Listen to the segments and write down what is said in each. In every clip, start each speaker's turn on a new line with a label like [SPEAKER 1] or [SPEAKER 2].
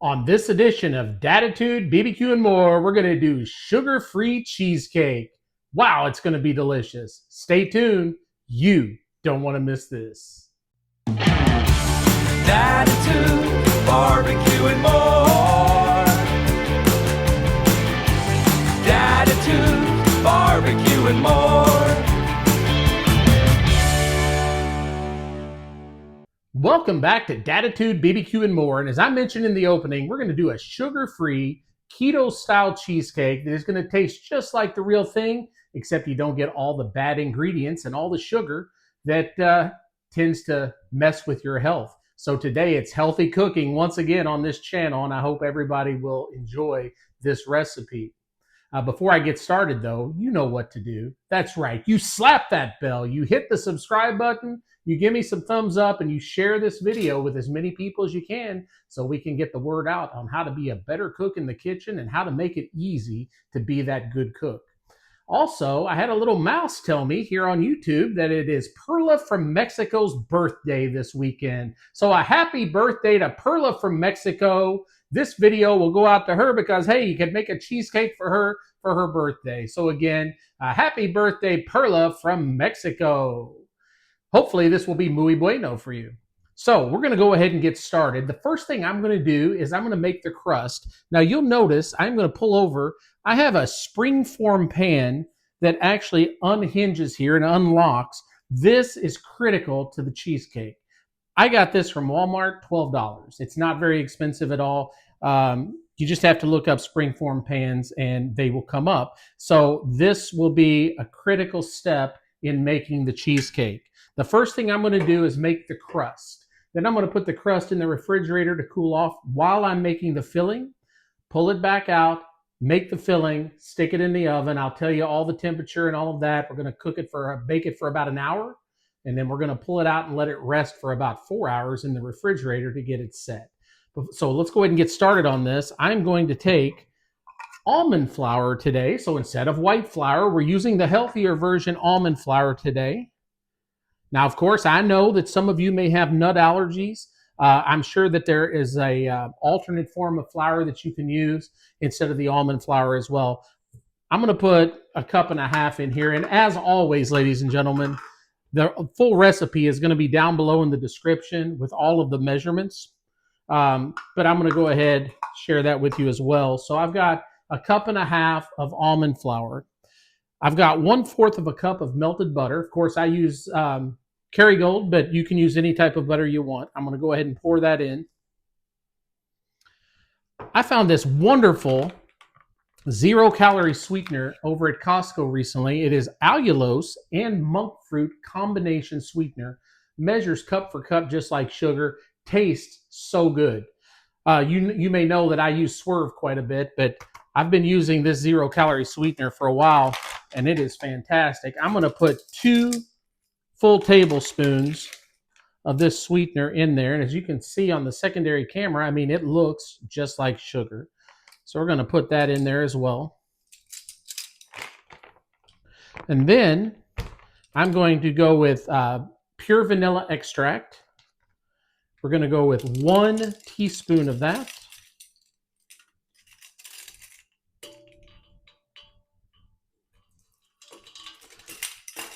[SPEAKER 1] On this edition of Datitude, BBQ, and more, we're going to do sugar-free cheesecake. Wow, it's going to be delicious. Stay tuned. You don't want to miss this.
[SPEAKER 2] Datitude, barbecue, and more. Datitude, barbecue, and more.
[SPEAKER 1] Welcome back to Datitude, BBQ, and more. And as I mentioned in the opening, we're going to do a sugar-free, keto-style cheesecake that is going to taste just like the real thing, except you don't get all the bad ingredients and all the sugar that tends to mess with your health. So today it's healthy cooking once again on this channel, and I hope everybody will enjoy this recipe. Before I get started, though, you know what to do. That's right. You slap that bell. You hit the subscribe button. You give me some thumbs up, and you share this video with as many people as you can so we can get the word out on how to be a better cook in the kitchen and how to make it easy to be that good cook. Also, I had a little mouse tell me here on YouTube that it is Perla from Mexico's birthday this weekend. So a happy birthday to Perla from Mexico. This video will go out to her because, hey, you can make a cheesecake for her birthday. So again, happy birthday, Perla from Mexico. Hopefully this will be muy bueno for you. So we're going to go ahead and get started. The first thing I'm going to do is I'm going to make the crust. Now you'll notice I'm going to pull over. I have a Springform Pan that actually unhinges here and unlocks. This is critical to the cheesecake. I got this from Walmart, $12. It's not very expensive at all. You just have to look up Springform pans and they will come up. So this will be a critical step in making the cheesecake. The first thing I'm going to do is make the crust. Then I'm going to put the crust in the refrigerator to cool off while I'm making the filling. Pull it back out, make the filling, stick it in the oven. I'll tell you all the temperature and all of that. We're going to bake it for about an hour. And then we're going to pull it out and let it rest for about 4 hours in the refrigerator to get it set. So let's go ahead and get started on this. I'm going to take almond flour today. So instead of white flour, we're using the healthier version almond flour today. Now, of course, I know that some of you may have nut allergies. I'm sure that there is a alternate form of flour that you can use instead of the almond flour as well. I'm going to put 1.5 cups in here. And as always, ladies and gentlemen, the full recipe is going to be down below in the description with all of the measurements. But I'm going to go ahead and share that with you as well. So I've got 1.5 cups of almond flour. I've got 1/4 cup of melted butter. Of course, I use Kerrygold, but you can use any type of butter you want. I'm going to go ahead and pour that in. I found this wonderful 0-calorie sweetener over at Costco recently. It is allulose and Monkfruit combination sweetener. Measures cup for cup just like sugar. Tastes so good. You may know that I use Swerve quite a bit, but I've been using this 0-calorie sweetener for a while, and it is fantastic. I'm going to put 2 full tablespoons of this sweetener in there. And as you can see on the secondary camera, I mean, it looks just like sugar. So we're going to put that in there as well. And then I'm going to go with pure vanilla extract. We're going to go with 1 teaspoon of that.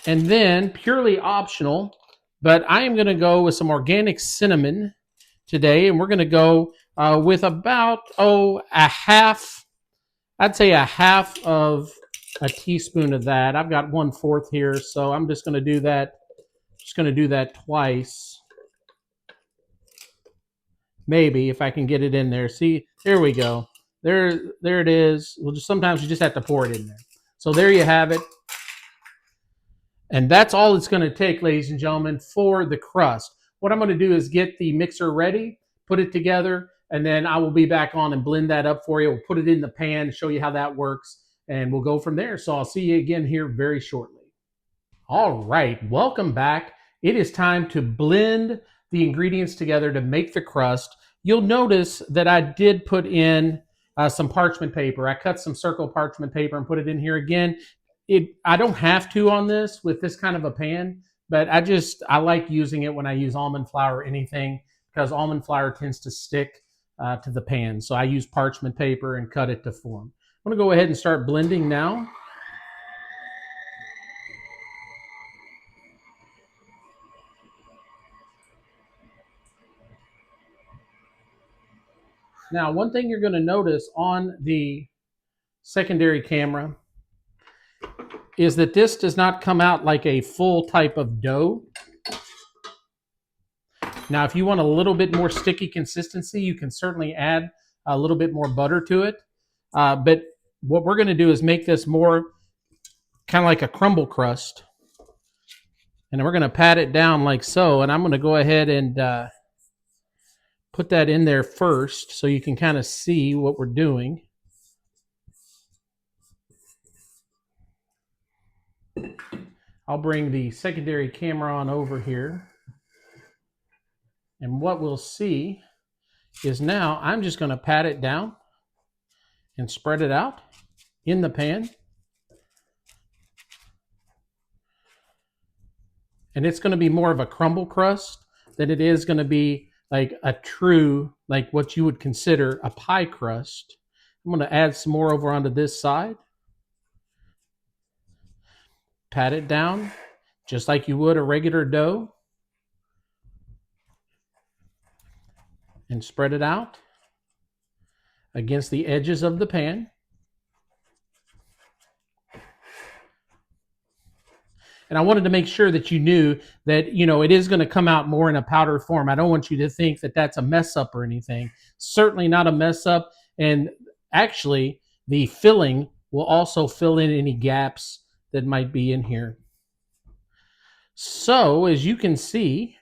[SPEAKER 1] And then, purely optional, but I am going to go with some organic cinnamon today. And we're going to go with about, I'd say a half of a teaspoon of that. I've got 1/4 here, so I'm just going to do that. Just going to do that twice. Maybe if I can get it in there. See, there we go. There it is. Sometimes you just have to pour it in there. So there you have it. And that's all it's going to take, ladies and gentlemen, for the crust. What I'm going to do is get the mixer ready, put it together, and then I will be back on and blend that up for you. We'll put it in the pan, show you how that works, and we'll go from there. So I'll see you again here very shortly. All right, welcome back. It is time to blend the ingredients together to make the crust. You'll notice that I did put in some parchment paper. I cut some circle parchment paper and put it in here again. I don't have to on this with this kind of a pan, but I like using it when I use almond flour or anything because almond flour tends to stick to the pan. So I use parchment paper and cut it to form. I'm going to go ahead and start blending now. Now, one thing you're going to notice on the secondary camera is that this does not come out like a full type of dough. Now, if you want a little bit more sticky consistency, you can certainly add a little bit more butter to it. But what we're going to do is make this more kind of like a crumble crust. And we're going to pat it down like so. And I'm going to go ahead and put that in there first so you can kind of see what we're doing. I'll bring the secondary camera on over here. And what we'll see is now I'm just going to pat it down and spread it out in the pan. And it's going to be more of a crumble crust than it is going to be like a true, like what you would consider a pie crust. I'm going to add some more over onto this side. Pat it down just like you would a regular dough. And spread it out against the edges of the pan. And I wanted to make sure that you knew that, you know, it is going to come out more in a powder form. I don't want you to think that that's a mess up or anything. Certainly not a mess up. And actually, the filling will also fill in any gaps that might be in here. So, as you can see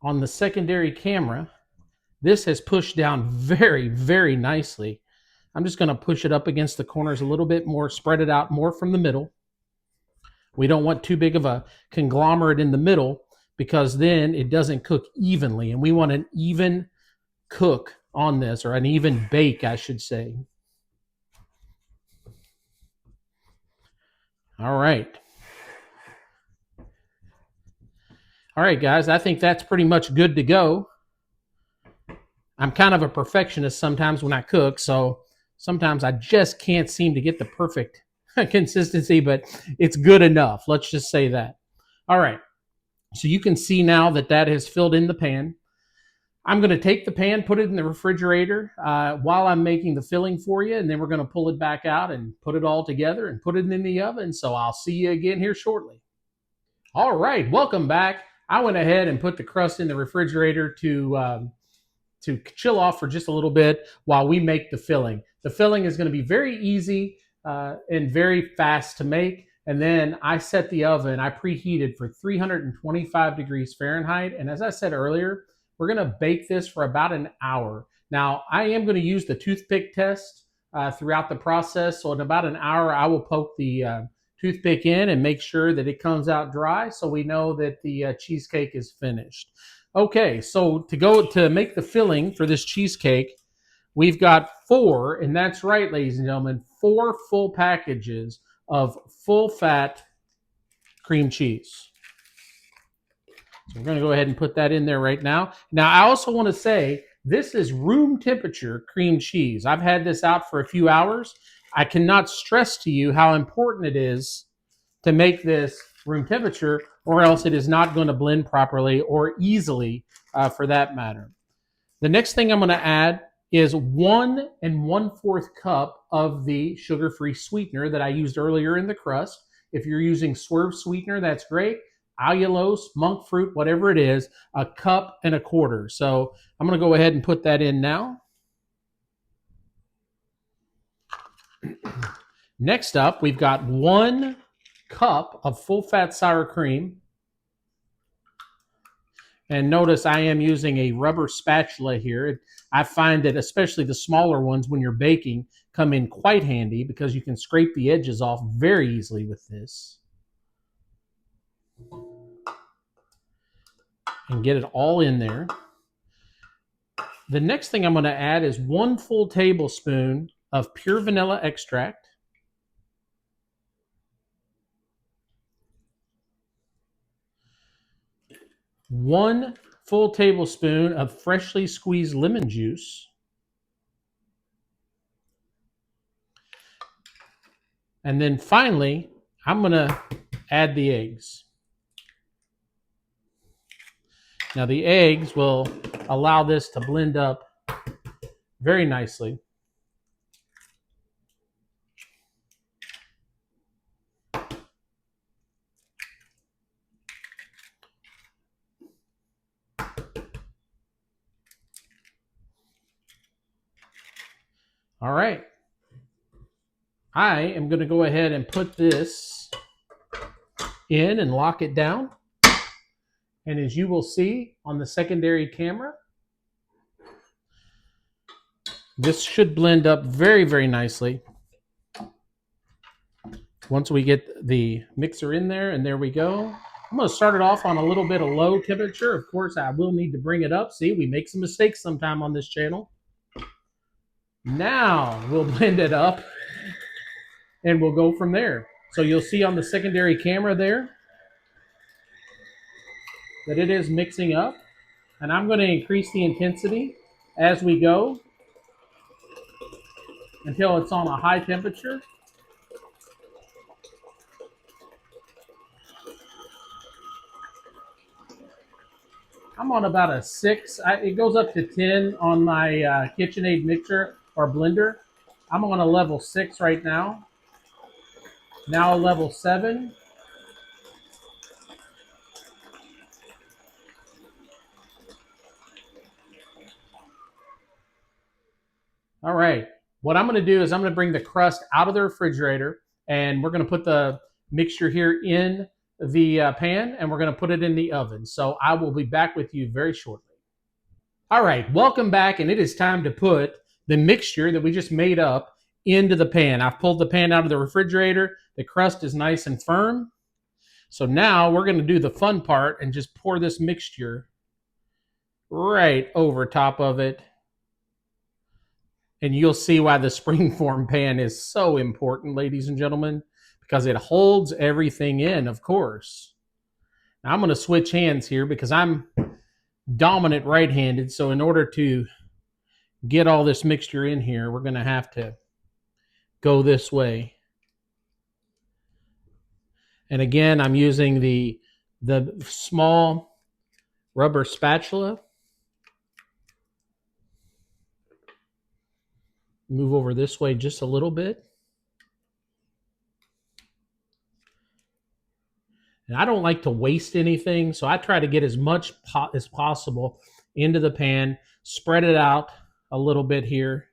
[SPEAKER 1] on the secondary camera, this has pushed down very, very nicely. I'm just going to push it up against the corners a little bit more, spread it out more from the middle. We don't want too big of a conglomerate in the middle because then it doesn't cook evenly. And we want an even cook on this, or an even bake, I should say. All right. All right, guys, I think that's pretty much good to go. I'm kind of a perfectionist sometimes when I cook, so sometimes I just can't seem to get the perfect consistency, but it's good enough. Let's just say that. All right, so you can see now that that has filled in the pan. I'm going to take the pan, put it in the refrigerator while I'm making the filling for you, and then we're going to pull it back out and put it all together and put it in the oven. So I'll see you again here shortly. All right, welcome back. I went ahead and put the crust in the refrigerator to chill off for just a little bit while we make the filling. The filling is going to be very easy and very fast to make. And then I set the oven, I preheated for 325 degrees Fahrenheit. And as I said earlier, we're going to bake this for about an hour. Now, I am going to use the toothpick test throughout the process. So in about an hour, I will poke the toothpick in and make sure that it comes out dry so we know that the cheesecake is finished. Okay, so to make the filling for this cheesecake, we've got 4, and that's right, ladies and gentlemen, 4 full packages of full-fat cream cheese. So we're going to go ahead and put that in there right now. Now, I also want to say this is room temperature cream cheese. I've had this out for a few hours. I cannot stress to you how important it is to make this room temperature, or else it is not going to blend properly or easily for that matter. The next thing I'm going to add is 1 1/4 cup of the sugar-free sweetener that I used earlier in the crust. If you're using Swerve sweetener, that's great. Allulose, monk fruit, whatever it is, 1 1/4 cups. So I'm going to go ahead and put that in now. Next up, we've got 1 cup of full-fat sour cream. And notice I am using a rubber spatula here. I find that especially the smaller ones when you're baking come in quite handy because you can scrape the edges off very easily with this. And get it all in there. The next thing I'm going to add is 1 full tablespoon of pure vanilla extract. 1 full tablespoon of freshly squeezed lemon juice. And then finally, I'm going to add the eggs. Now the eggs will allow this to blend up very nicely. All right. I am going to go ahead and put this in and lock it down. And as you will see on the secondary camera, this should blend up very, very nicely. Once we get the mixer in there, and there we go. I'm going to start it off on a little bit of low temperature. Of course, I will need to bring it up. See, we make some mistakes sometime on this channel. Now we'll blend it up and we'll go from there. So you'll see on the secondary camera there that it is mixing up. And I'm going to increase the intensity as we go until it's on a high temperature. I'm on about a 6. It goes up to 10 on my KitchenAid mixer or blender. I'm on a level 6 right now. Now a level 7. All right. What I'm going to do is I'm going to bring the crust out of the refrigerator, and we're going to put the mixture here in the pan, and we're going to put it in the oven. So I will be back with you very shortly. All right, welcome back, and it is time to put the mixture that we just made up into the pan. I've pulled the pan out of the refrigerator. The crust is nice and firm. So now we're going to do the fun part and just pour this mixture right over top of it. And you'll see why the Springform Pan is so important, ladies and gentlemen, because it holds everything in, of course. Now I'm going to switch hands here because I'm dominant right-handed. So in order to get all this mixture in here, we're going to have to go this way. And again, I'm using the small rubber spatula. Move over this way just a little bit. And I don't like to waste anything, so I try to get as much as possible into the pan, spread it out a little bit here.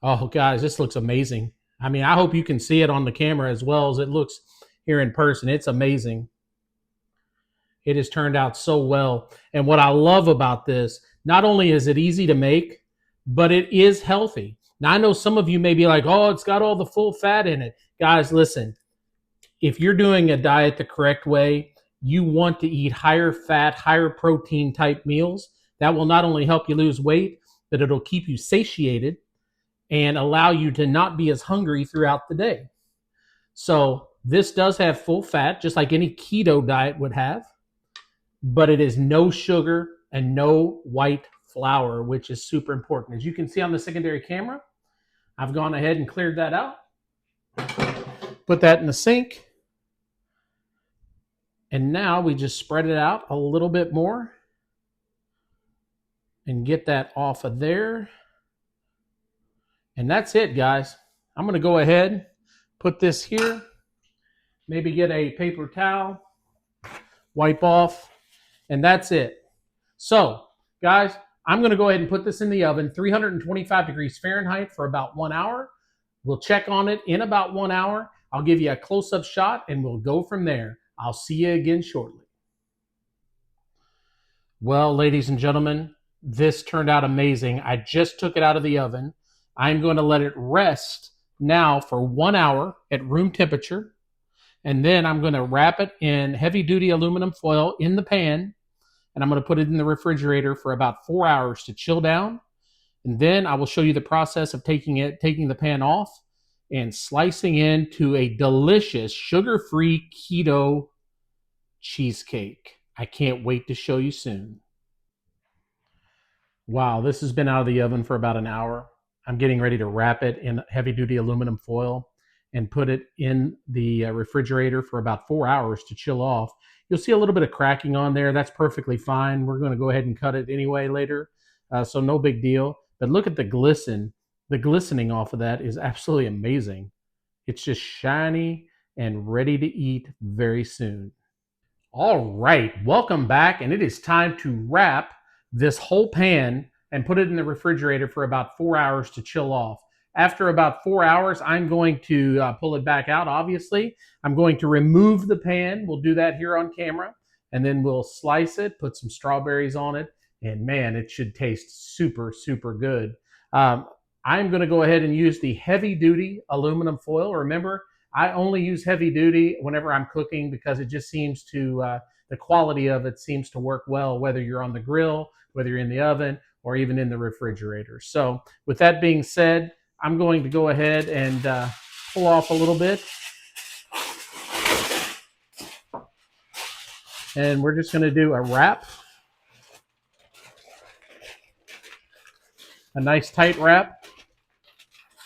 [SPEAKER 1] Oh, guys, this looks amazing. I mean, I hope you can see it on the camera as well as it looks here in person. It's amazing. It has turned out so well. And what I love about this, not only is it easy to make, but it is healthy. Now, I know some of you may be like, oh, it's got all the full fat in it. Guys, listen, if you're doing a diet the correct way, you want to eat higher fat, higher protein type meals. That will not only help you lose weight, but it'll keep you satiated and allow you to not be as hungry throughout the day. So this does have full fat, just like any keto diet would have, but it is no sugar and no white flour, which is super important. As you can see on the secondary camera, I've gone ahead and cleared that out. Put that in the sink. And now we just spread it out a little bit more and get that off of there. And that's it, guys. I'm going to go ahead, put this here, maybe get a paper towel, wipe off, and that's it. So, guys, I'm going to go ahead and put this in the oven, 325 degrees Fahrenheit for about 1 hour. We'll check on it in about 1 hour. I'll give you a close-up shot, and we'll go from there. I'll see you again shortly. Well, ladies and gentlemen, this turned out amazing. I just took it out of the oven. I'm going to let it rest now for 1 hour at room temperature. And then I'm going to wrap it in heavy-duty aluminum foil in the pan. And I'm going to put it in the refrigerator for about 4 hours to chill down. And then I will show you the process of taking the pan off and slicing into a delicious sugar-free keto cheesecake. I can't wait to show you soon. Wow, this has been out of the oven for about an hour. I'm getting ready to wrap it in heavy duty aluminum foil and put it in the refrigerator for about 4 hours to chill off. You'll see a little bit of cracking on there. That's perfectly fine. We're going to go ahead and cut it anyway later, so no big deal. But look at the glisten. The glistening off of that is absolutely amazing. It's just shiny and ready to eat very soon. All right, welcome back, and it is time to wrap this whole pan and put it in the refrigerator for about 4 hours to chill off. After about 4 hours, I'm going to pull it back out, obviously. I'm going to remove the pan. We'll do that here on camera, and then we'll slice it, put some strawberries on it, and man, it should taste super, super good. I'm going to go ahead and use the heavy-duty aluminum foil. Remember, I only use heavy duty whenever I'm cooking because it just seems to, the quality of it seems to work well, whether you're on the grill, whether you're in the oven, or even in the refrigerator. So with that being said, I'm going to go ahead and pull off a little bit. And we're just going to do a wrap. A nice tight wrap.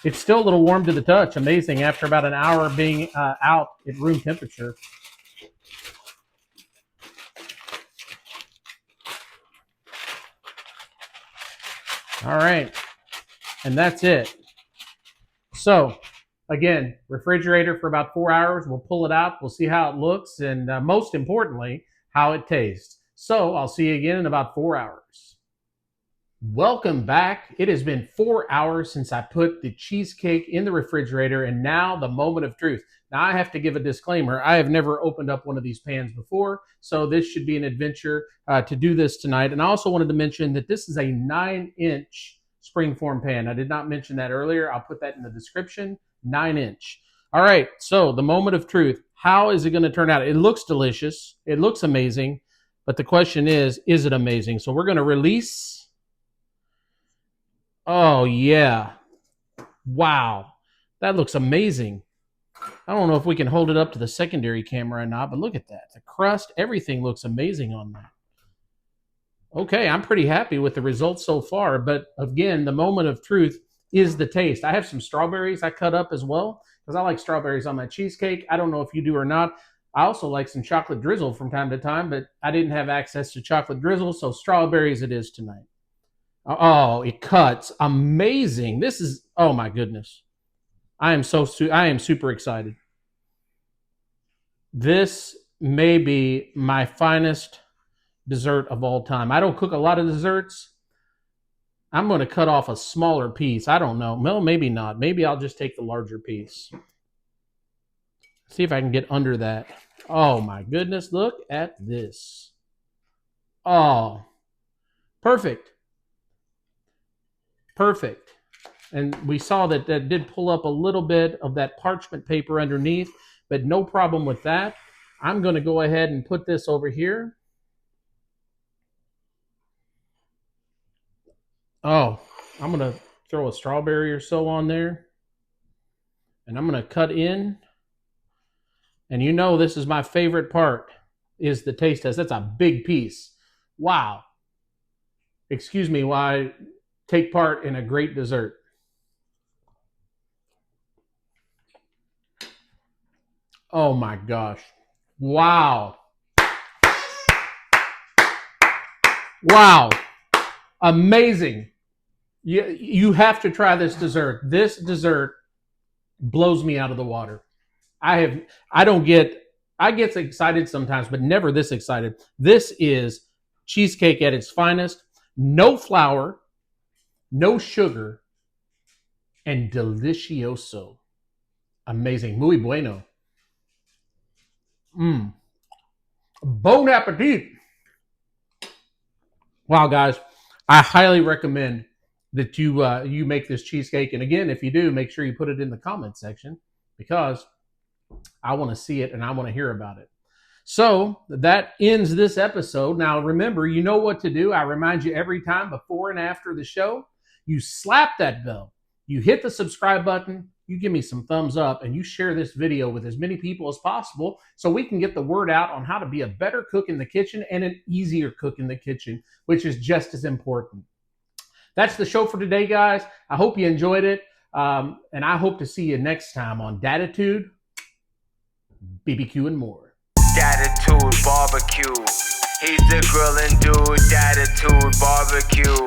[SPEAKER 1] It's still a little warm to the touch. Amazing after about an hour being out at room temperature. All right, and that's it. So again, refrigerator for about 4 hours. We'll pull it out. We'll see how it looks, and most importantly, how it tastes. So I'll see you again in about 4 hours. Welcome back. It has been 4 hours since I put the cheesecake in the refrigerator, and now the moment of truth. Now I have to give a disclaimer. I have never opened up one of these pans before, so this should be an adventure to do this tonight. And I also wanted to mention that this is a 9-inch Springform pan. I did not mention that earlier. I'll put that in the description. 9-inch. All right, so the moment of truth. How is it going to turn out? It looks delicious. It looks amazing. But the question is it amazing? So we're going to release. Oh, yeah. Wow. That looks amazing. I don't know if we can hold it up to the secondary camera or not, but look at that. The crust, everything looks amazing on that. Okay, I'm pretty happy with the results so far, but again, the moment of truth is the taste. I have some strawberries I cut up as well, because I like strawberries on my cheesecake. I don't know if you do or not. I also like some chocolate drizzle from time to time, but I didn't have access to chocolate drizzle, so strawberries it is tonight. Oh, it cuts. Amazing. This is, oh my goodness. I am super excited. This may be my finest dessert of all time. I don't cook a lot of desserts. I'm going to cut off a smaller piece. I don't know. Well, maybe not. Maybe I'll just take the larger piece. See if I can get under that. Oh my goodness. Look at this. Oh, perfect. Perfect. And we saw that that did pull up a little bit of that parchment paper underneath, but no problem with that. I'm going to go ahead and put this over here. Oh, I'm going to throw a strawberry or so on there. And I'm going to cut in. And you know this is my favorite part, is the taste test. That's a big piece. Wow. Excuse me while I take part in a great dessert. Oh my gosh. Wow. Wow. Amazing. You have to try this dessert. This dessert blows me out of the water. I get excited sometimes, but never this excited. This is cheesecake at its finest. No flour, no sugar, and delicioso. Amazing. Muy bueno. Bon appetit. Wow, guys. I highly recommend that you make this cheesecake. And again, if you do, make sure you put it in the comment section, because I want to see it and I want to hear about it. So that ends this episode. Now, remember, you know what to do. I remind you every time, before and after the show, you slap that bell. You hit the subscribe button, you give me some thumbs up and you share this video with as many people as possible so we can get the word out on how to be a better cook in the kitchen and an easier cook in the kitchen, which is just as important. That's the show for today, guys. I hope you enjoyed it. And I hope to see you next time on Datitude, BBQ and more.
[SPEAKER 3] Datitude barbecue. He's the grilling dude. Datitude barbecue.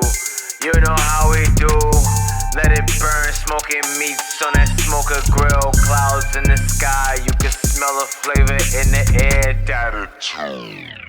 [SPEAKER 3] You know how we do. Let it burn, smoking meats on that smoker grill. Clouds in the sky, you can smell the flavor in the air. Datitude.